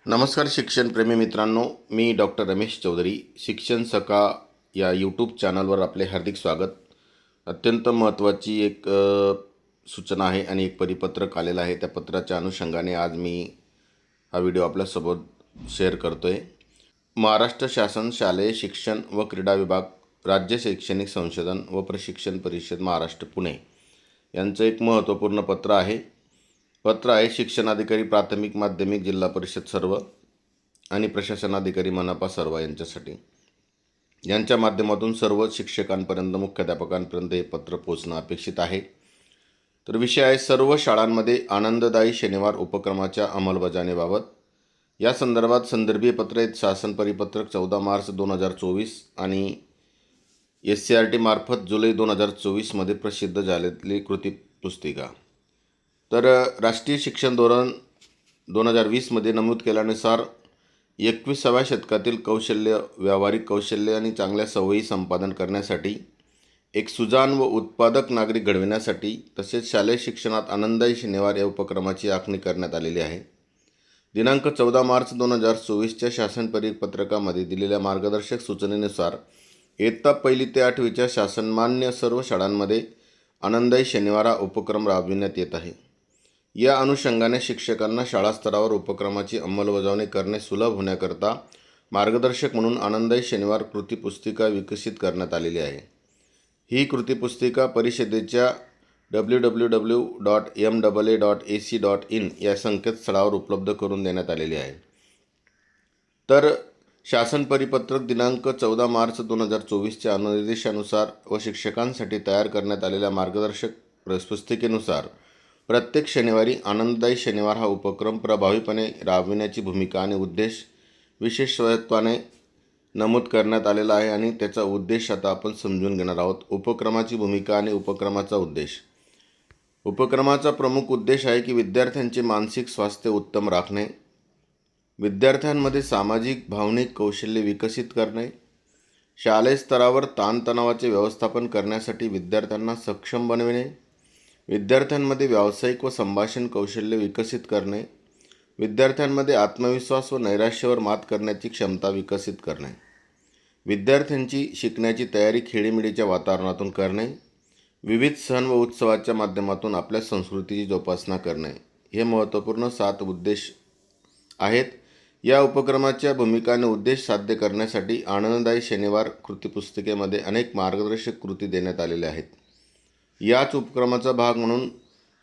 नमस्कार शिक्षणप्रेमी मित्रांनो, मी डॉक्टर रमेश चौधरी. शिक्षण सखा या यूट्यूब चॅनलवर आपले हार्दिक स्वागत. अत्यंत महत्त्वाची एक सूचना आहे आणि एक परिपत्रक आलेलं आहे. त्या पत्राच्या अनुषंगाने आज मी हा व्हिडिओ आपल्यासोबत शेअर करतो आहे. महाराष्ट्र शासन शालेय शिक्षण व क्रीडा विभाग, राज्य शैक्षणिक संशोधन व प्रशिक्षण परिषद महाराष्ट्र पुणे यांचं एक महत्त्वपूर्ण पत्र आहे. शिक्षणाधिकारी प्राथमिक माध्यमिक जिल्हा परिषद सर्व आणि प्रशासनाधिकारी मनपा सर्व यांच्या माध्यमातून सर्व शिक्षकांपर्यंत, मुख्याध्यापकांपर्यंत हे पत्र पोहोचणं अपेक्षित आहे. तर विषय आहे सर्व शाळांमध्ये आनंददायी शनिवार उपक्रमाच्या अंमलबजावणीबाबत. या संदर्भात संदर्भीय पत्र आहेत. शासन परिपत्रक 14 मार्च 2024 आणि SCRT मार्फत जुलै 2024 मध्ये प्रसिद्ध झालेली कृती पुस्तिका. तर राष्ट्रीय शिक्षण धोरण 2020 मध्ये नमूद केल्यानुसार 21व्या शतकातील कौशल्य, व्यावहारिक कौशल्य आणि चांगल्या सवयी संपादन करण्यासाठी, एक सुजाण व उत्पादक नागरिक घडविण्यासाठी तसेच शालेय शिक्षणात आनंददायी शनिवार या उपक्रमाची आखणी करण्यात आलेली आहे. दिनांक 14 मार्च 2024च्या शासन परिपत्रकामध्ये दिलेल्या मार्गदर्शक सूचनेनुसार इयत्ता 1ली ते 8वीच्या शासनमान्य सर्व शाळांमध्ये आनंददायी शनिवार हा उपक्रम राबविण्यात येत आहे. या अनुषंगाने शिक्षकांना शाळा स्तरावर उपक्रमाची अंमलबजावणी करणे सुलभ होण्याकरता मार्गदर्शक म्हणून आनंददायी शनिवार कृती पुस्तिका विकसित करण्यात आलेली आहे. ही कृती पुस्तिका परिषदेच्या www.maa.ac.in या संकेतस्थळावर उपलब्ध करून देण्यात आलेली आहे. तर शासन परिपत्रक दिनांक 14 मार्च 2024च्या अनुदेशानुसार व शिक्षकांसाठी तयार करण्यात आलेल्या मार्गदर्शक पुस्तिकेनुसार प्रत्येक शनिवारी आनंददायी शनिवार हा उपक्रम प्रभावीपणे राबविण्याची भूमिका आणि उद्देश विशेषत्वाने नमूद करण्यात आलेला आहे आणि त्याचा उद्देश आता आपण समजून घेणार आहोत. उपक्रमाची भूमिका आणि उपक्रमाचा उद्देश. उपक्रमाचा प्रमुख उद्देश आहे की विद्यार्थ्यांचे मानसिक स्वास्थ्य उत्तम राखणे, विद्यार्थ्यांमध्ये सामाजिक भावनिक कौशल्य विकसित करणे, शालेय स्तरावर ताणतणावाचे व्यवस्थापन करण्यासाठी विद्यार्थ्यांना सक्षम बनविणे, विद्यार्थ्यांमध्ये व्यावसायिक व संभाषण कौशल्य विकसित करणे, विद्यार्थ्यांमध्ये आत्मविश्वास व नैराश्यावर मात करण्याची क्षमता विकसित करणे, विद्यार्थ्यांची शिकण्याची तयारी खेळीमेळीच्या वातावरणातून करणे, विविध सण व उत्सवाच्या माध्यमातून आपल्या संस्कृतीची जोपासना करणे, हे महत्त्वपूर्ण 7 उद्देश आहेत. या उपक्रमाच्या भूमिका आणि उद्देश साध्य करण्यासाठी आनंददायी शनिवार कृतीपुस्तिकेमध्ये अनेक मार्गदर्शक कृती देण्यात आलेल्या आहेत. याच उपक्रमाचा भाग म्हणून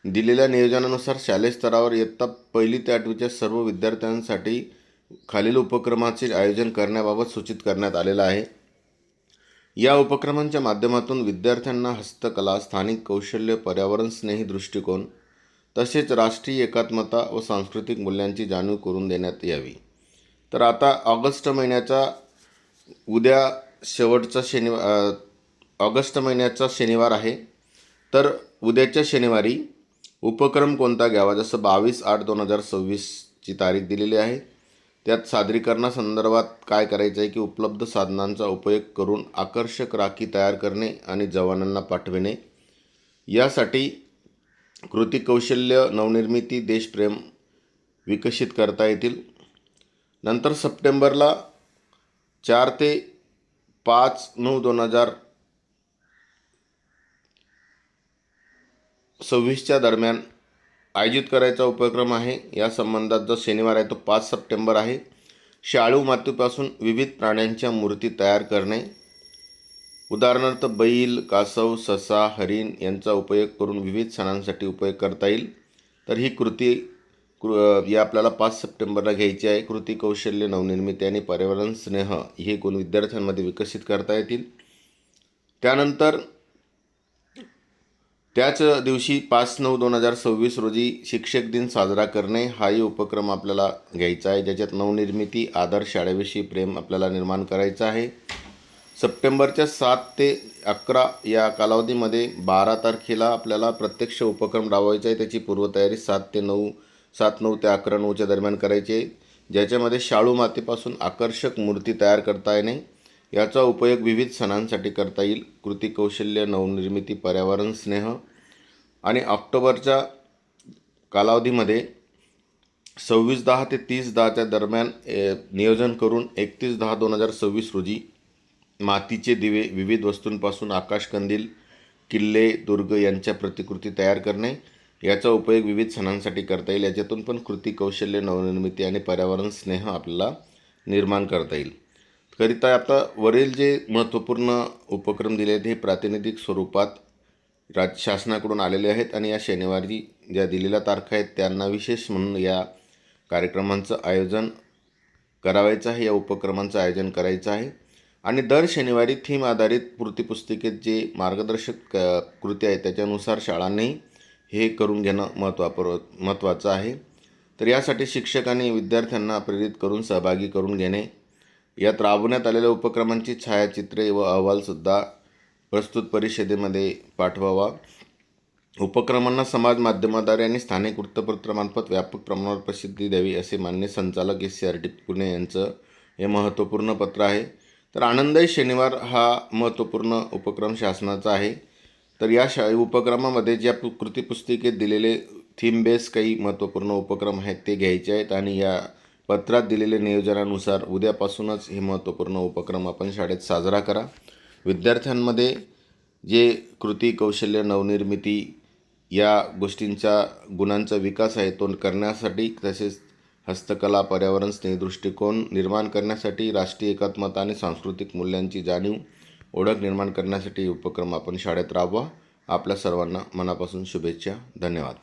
दिलेल्या नियोजनानुसार शालेय स्तरावर इयत्ता 1ली ते 8वीच्या सर्व विद्यार्थ्यांसाठी खालील उपक्रमाचे आयोजन करण्याबाबत सूचित करण्यात आलेलं आहे. या उपक्रमांच्या माध्यमातून विद्यार्थ्यांना हस्तकला, स्थानिक कौशल्य, पर्यावरण स्नेही दृष्टिकोन तसेच राष्ट्रीय एकात्मता व सांस्कृतिक मूल्यांची जाणीव करून देण्यात यावी. तर आता ऑगस्ट महिन्याचा शनिवार आहे. तर उद्याच्या शनिवारी उपक्रम कोणता घ्यावा, जसं 22/8/2026ची तारीख दिलेली आहे. त्यात सादरीकरणासंदर्भात काय करायचं आहे की उपलब्ध साधनांचा उपयोग करून आकर्षक राखी तयार करणे आणि जवानांना पाठविणे. यासाठी कृती कौशल्य, नवनिर्मिती, देशप्रेम विकसित करता येतील. नंतर सप्टेंबरला 4 ते 5/9/2026च्या दरम्यान आयोजित करायचा उपक्रम आहे. या संबंधात जो शनिवार आहे तो 5 सप्टेंबर आहे. शाळू मातीपासून विविध प्राण्यांच्या मूर्ती तयार करणे, उदाहरणार्थ बैल, कासव, ससा, हरिण यांचा उपयोग करून विविध सणांसाठी उपयोग करता येईल. तर ही कृती या आपल्याला 5 सप्टेंबरला घ्यायची आहे. कृती कौशल्य, नवनिर्मिती आणि पर्यावरण स्नेह हे गुण विद्यार्थ्यांमध्ये विकसित करता येतील. त्यानंतर त्याच दिवशी 5/9/2026 रोजी शिक्षक दिन साजरा करणे हाही उपक्रम आपल्याला घ्यायचा आहे, ज्याच्यात नवनिर्मिती, आदर, शाळेविषयी प्रेम आपल्याला निर्माण करायचं आहे. सप्टेंबरच्या 7 ते 11 या कालावधीमध्ये 12 तारखेला आपल्याला प्रत्यक्ष उपक्रम राबवायचा आहे. त्याची पूर्वतयारी 7 ते 11/9 दरम्यान करायची आहे, ज्याच्यामध्ये शाळू मातीपासून आकर्षक मूर्ती तयार करता येणे, याचा उपयोग विविध सणांसाठी करता येईल. कृती कौशल्य, नवनिर्मिती, पर्यावरण स्नेह. आणि ऑक्टोबरच्या कालावधीमध्ये 26/10 ते 30/10च्या दरम्यान नियोजन करून 31/10/2026 रोजी मातीचे दिवे, विविध वस्तूंपासून आकाशकंदील, किल्ले, दुर्ग यांच्या प्रतिकृती तयार करणे. याचा उपयोग विविध सणांसाठी करता येईल. याच्यातून पण कृती कौशल्य, नवनिर्मिती आणि पर्यावरण स्नेह आपल्याला निर्माण करता येईल. करिता आता वरील जे महत्त्वपूर्ण उपक्रम दिले आहेत हे प्रातिनिधिक स्वरूपात शासनाकडून आलेले आहेत आणि या शनिवारी ज्या दिलेल्या तारखा आहेत त्यांना विशेष म्हणून या कार्यक्रमांचं आयोजन करावायचं आहे, या उपक्रमांचं आयोजन करायचं आहे. आणि दर शनिवारी थीम आधारित कृतीपुस्तिकेत जे मार्गदर्शक कृती आहेत त्याच्यानुसार शाळांनी हे करून घेणं महत्त्वाचं आहे. तर यासाठी शिक्षकांनी विद्यार्थ्यांना प्रेरित करून सहभागी करून घेणे. यात राबवण्यात आलेल्या उपक्रमांची छायाचित्रे व अहवालसुद्धा प्रस्तुत परिषदेमध्ये पाठवावा. उपक्रमांना समाज माध्यमाद्वारे आणि स्थानिक वृत्तपत्रामार्फत व्यापक प्रमाणावर प्रसिद्धी द्यावी असे माननीय संचालक SCRT पुणे यांचं हे महत्त्वपूर्ण पत्र आहे. तर आनंददायी शनिवार हा महत्त्वपूर्ण उपक्रम शासनाचा आहे. तर या उपक्रमामध्ये ज्या कृतीपुस्तिकेत दिलेले थीम बेस काही महत्त्वपूर्ण उपक्रम आहेत ते घ्यायचे आहेत आणि या पत्रात दिलेल्या नियोजनानुसार उद्यापासूनच हे महत्त्वपूर्ण उपक्रम आपण शाळेत साजरा करा. विद्यार्थ्यांमध्ये जे कृती कौशल्य, नवनिर्मिती या गोष्टींचा गुणांचा विकास आहे तो करण्यासाठी, तसेच हस्तकला, पर्यावरण स्नेही दृष्टिकोन निर्माण करण्यासाठी, राष्ट्रीय एकात्मता आणि सांस्कृतिक मूल्यांची जाणीव, ओळख निर्माण करण्यासाठी उपक्रम आपण शाळेत राबवा. आपल्या सर्वांना मनापासून शुभेच्छा. धन्यवाद.